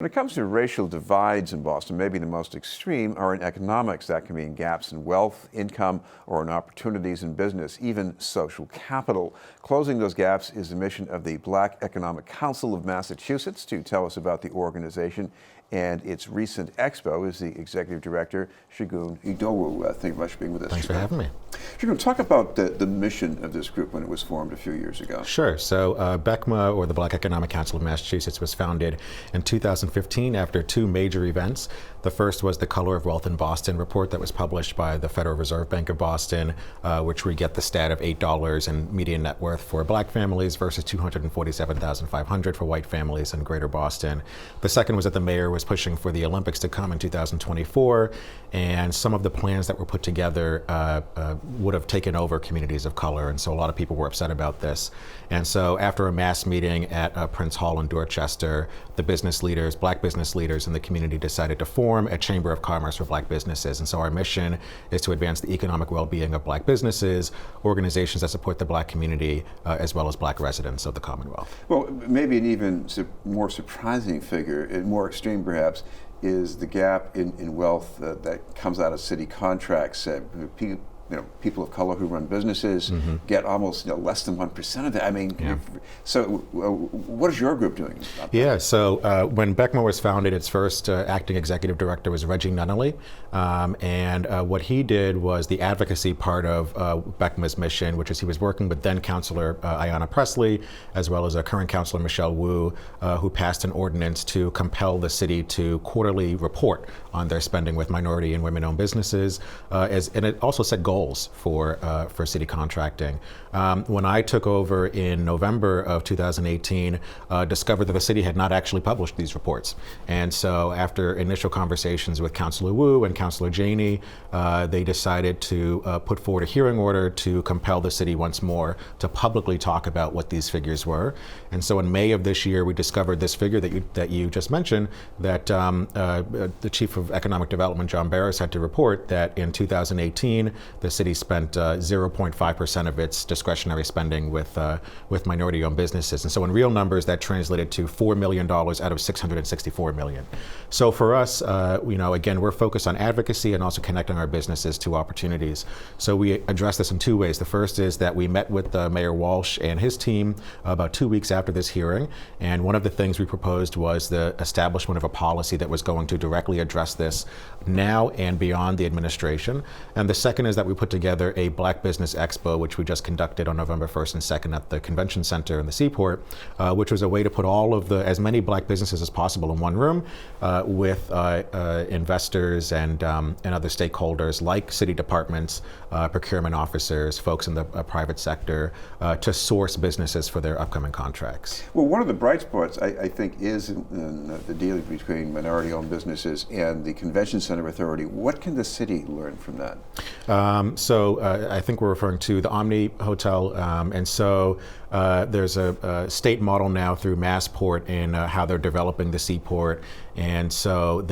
When it comes to racial divides in Boston, maybe the most extreme are in economics. That can mean gaps in wealth, income, or in opportunities in business, even social capital. Closing those gaps is the mission of the Black Economic Council of Massachusetts. To tell us about the organization and its recent expo is the executive director, Segun Idowu. Thank you much for being with us. Thanks for having me. Segun, talk about the mission of this group when it was formed a few years ago. Sure. So BECMA, or the Black Economic Council of Massachusetts, was founded in 2015 after two major events. The first was the Color of Wealth in Boston report that was published by the Federal Reserve Bank of Boston, which we get the stat of $8 in median net worth for black families versus $247,500 for white families in Greater Boston. The second was that the mayor was pushing for the Olympics to come in 2024, and some of the plans that were put together would have taken over communities of color, and so a lot of people were upset about this. And so after a mass meeting at Prince Hall in Dorchester, the business leaders, black business leaders in the community decided to form a Chamber of Commerce for black businesses. And so our mission is to advance the economic well-being of black businesses, organizations that support the black community, as well as black residents of the Commonwealth. Well, maybe an even more surprising figure, and more extreme perhaps, is the gap in wealth that comes out of city contracts. People of color who run businesses get almost less than 1% of that. I mean, yeah. So what is your group doing about that? Yeah, so when BECMA was founded, its first acting executive director was Reggie Nunnally. And what he did was the advocacy part of BECMA's mission, which is he was working with then Councilor Ayanna Pressley, as well as current Councilor Michelle Wu, who passed an ordinance to compel the city to quarterly report on their spending with minority and women-owned businesses. And it also set goals for city contracting. When I took over in November of 2018, discovered that the city had not actually published these reports. And so after initial conversations with Councilor Wu and Councilor Janey, they decided to put forward a hearing order to compel the city once more to publicly talk about what these figures were. And so in May of this year, we discovered this figure that you just mentioned, that the Chief of Economic Development, John Barris, had to report that in 2018, the city spent 0.5% of its discretionary spending with minority-owned businesses. And so in real numbers, that translated to $4 million out of $664 million. So for us, again, we're focused on advocacy and also connecting our businesses to opportunities. So we address this in two ways. The first is that we met with Mayor Walsh and his team about 2 weeks after this hearing. And one of the things we proposed was the establishment of a policy that was going to directly address this now and beyond the administration. And the second is that we put together a Black Business Expo, which we just conducted on November 1st and 2nd at the Convention Center in the Seaport, which was a way to put as many black businesses as possible in one room with investors and other stakeholders like city departments, procurement officers, folks in the private sector, to source businesses for their upcoming contracts. Well, one of the bright spots, I think, is in the dealing between minority-owned businesses and the Convention Center Authority. What can the city learn from that? So I think we're referring to the Omni Hotel, and so there's a state model now through Massport in how they're developing the seaport. And so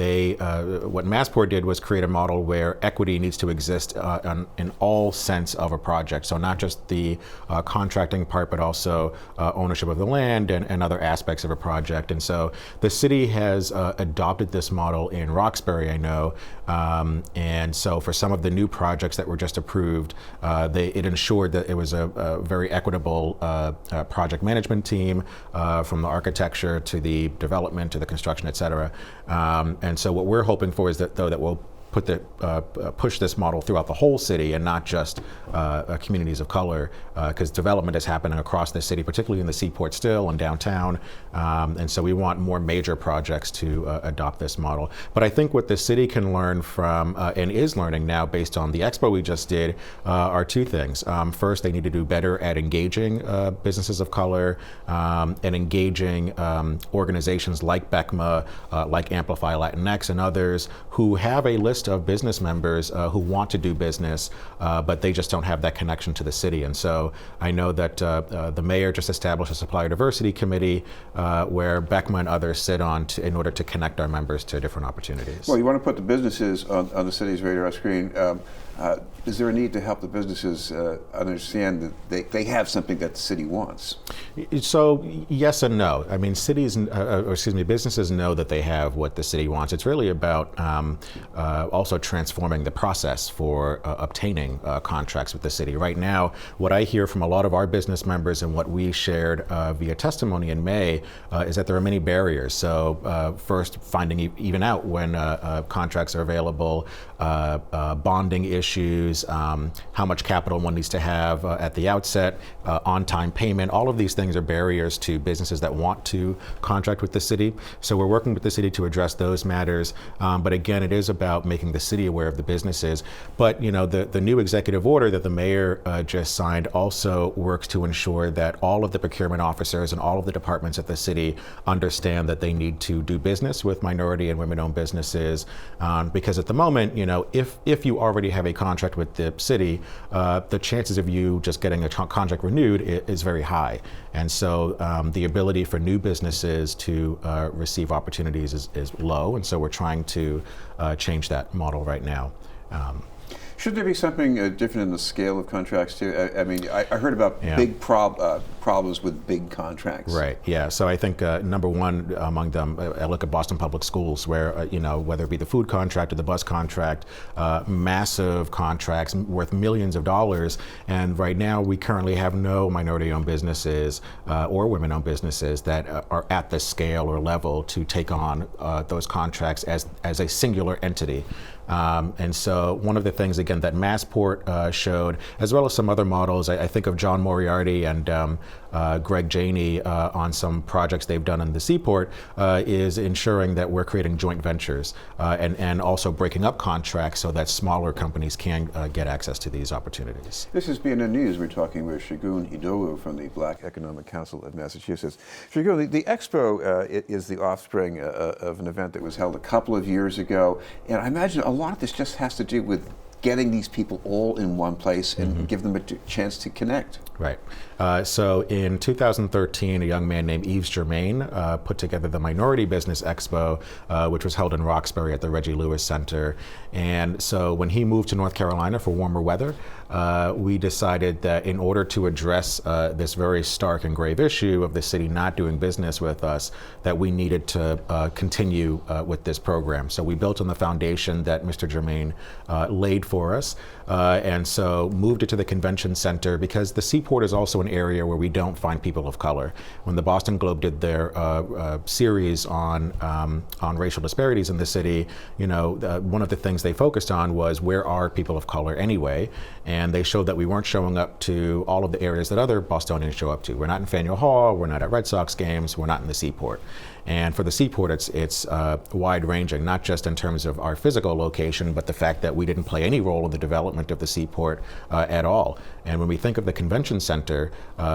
what Massport did was create a model where equity needs to exist in all sense of a project. So not just the contracting part, but also ownership of the land and other aspects of a project. And so the city has adopted this model in Roxbury, I know. And so for some of the new projects that were just approved, it ensured that it was a very equitable project management team, from the architecture to the development to the construction, et cetera. And so what we're hoping for is that we'll push this model throughout the whole city and not just communities of color, because development is happening across the city, particularly in the Seaport still and downtown. And so we want more major projects to adopt this model. But I think what the city can learn from, and is learning now based on the expo we just did, are two things. First, they need to do better at engaging businesses of color and engaging organizations like BECMA, like Amplify Latinx and others who have a list list of business members who want to do business, but they just don't have that connection to the city. And so I know that the mayor just established a supplier diversity committee where Becma and others sit on in order to connect our members to different opportunities. Well, you want to put the businesses on the city's radar screen. Is there a need to help the businesses understand that they have something that the city wants? So yes and no. I mean, businesses know that they have what the city wants. It's really about also transforming the process for obtaining contracts with the city. Right now, what I hear from a lot of our business members and what we shared via testimony in May is that there are many barriers. So first, finding even out when contracts are available, bonding issues, how much capital one needs to have at the outset, on-time payment. All of these things are barriers to businesses that want to contract with the city. So we're working with the city to address those matters. But again, it is about making the city aware of the businesses. But the new executive order that the mayor just signed also works to ensure that all of the procurement officers and all of the departments at the city understand that they need to do business with minority and women-owned businesses. Because at the moment, if you already have a contract with the city, the chances of you just getting a contract renewed is very high. And so the ability for new businesses to receive opportunities is low. And so we're trying to change that model right now. Should there be something different in the scale of contracts too? I mean, I heard about big problems with big contracts. Right. Yeah. So I think number one among them, I look at Boston Public Schools, where whether it be the food contract or the bus contract, massive contracts worth millions of dollars, and right now we currently have no minority-owned businesses or women-owned businesses that are at the scale or level to take on those contracts as a singular entity. And so one of the things, again, that Massport showed, as well as some other models, I think of John Moriarty and Greg Janey on some projects they've done in the Seaport, is ensuring that we're creating joint ventures and also breaking up contracts so that smaller companies can get access to these opportunities. This is BNN News. We're talking with Segun Idowu from the Black Economic Council of Massachusetts. Segun, the Expo is the offspring of an event that was held a couple of years ago, and I imagine a lot of this just has to do with getting these people all in one place and give them a chance to connect. Right. So in 2013, a young man named Yves Germain put together the Minority Business Expo, which was held in Roxbury at the Reggie Lewis Center. And so when he moved to North Carolina for warmer weather, we decided that in order to address this very stark and grave issue of the city not doing business with us, that we needed to continue with this program. So we built on the foundation that Mr. Germain laid for us, and so moved it to the convention center because the Seaport is also an area where we don't find people of color. When the Boston Globe did their series on racial disparities in the city, one of the things they focused on was where are people of color anyway, and they showed that we weren't showing up to all of the areas that other Bostonians show up to. We're not in Faneuil Hall, we're not at Red Sox games, we're not in the Seaport. And for the Seaport, it's wide-ranging, not just in terms of our physical location, but the fact that we didn't play any role in the development of the Seaport at all. And when we think of the convention center,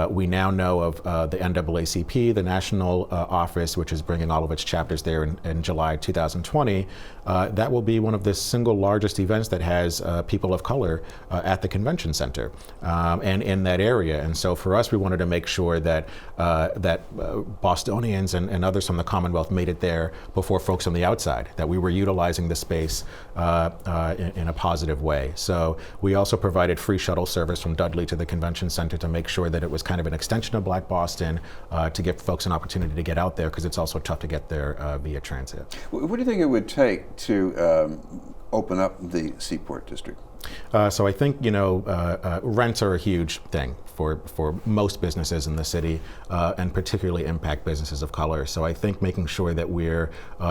we now know of the NAACP, the national office, which is bringing all of its chapters there in July 2020. That will be one of the single largest events that has people of color at the convention center and in that area. And so for us, we wanted to make sure that Bostonians and others from the Commonwealth made it there before folks on the outside, that we were utilizing the space in a positive way. So we also provided free shuttle service from Dudley to the convention center to make sure that it was kind of an extension of Black Boston to give folks an opportunity to get out there, because it's also tough to get there via transit. What do you think it would take to open up the Seaport District? So I think, rents are a huge thing for most businesses in the city, and particularly impact businesses of color. So I think making sure that we're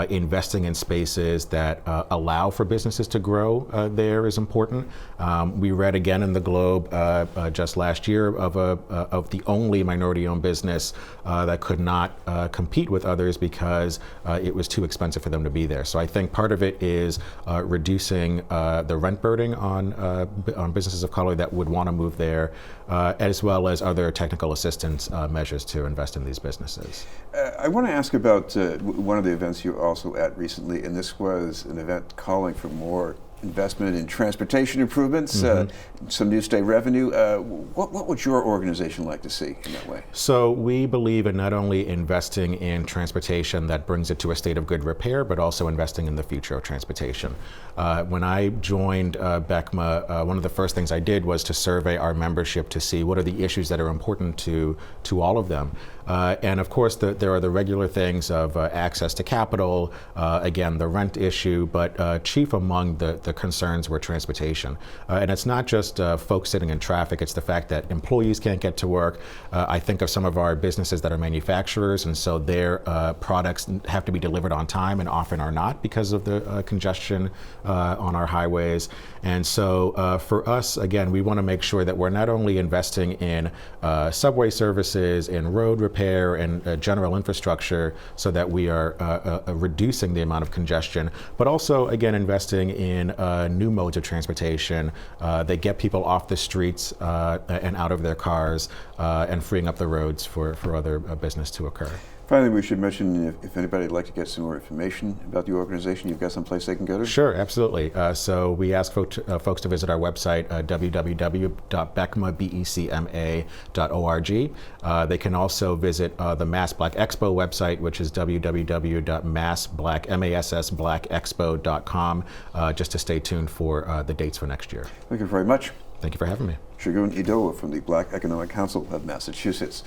investing in spaces that allow for businesses to grow there is important. We read again in the Globe just last year of the only minority-owned business that could not compete with others because it was too expensive for them to be there. So I think part of it is reducing the rent burden on businesses of color that would want to move there, as well as other technical assistance measures to invest in these businesses. I want to ask about one of the events you were also at recently, and this was an event calling for more investment in transportation improvements, some new state revenue. What would your organization like to see in that way? So we believe in not only investing in transportation that brings it to a state of good repair, but also investing in the future of transportation. When I joined BECMA, one of the first things I did was to survey our membership to see what are the issues that are important to all of them. And of course, there are the regular things of access to capital, again, the rent issue, but chief among the concerns were transportation. And it's not just folks sitting in traffic, it's the fact that employees can't get to work. I think of some of our businesses that are manufacturers, and so their products have to be delivered on time and often are not because of the congestion on our highways. And so for us, again, we want to make sure that we're not only investing in subway services, in road repair, and general infrastructure so that we are reducing the amount of congestion, but also, again, investing in new modes of transportation that get people off the streets and out of their cars and freeing up the roads for other business to occur. Finally, we should mention if anybody would like to get some more information about the organization, you've got some place they can go to? Sure, absolutely. So we ask folks to visit our website, www.becma.org. They can also visit the Mass Black Expo website, which is www.massblackexpo.com, just to stay tuned for the dates for next year. Thank you very much. Thank you for having me. Segun Idowu from the Black Economic Council of Massachusetts.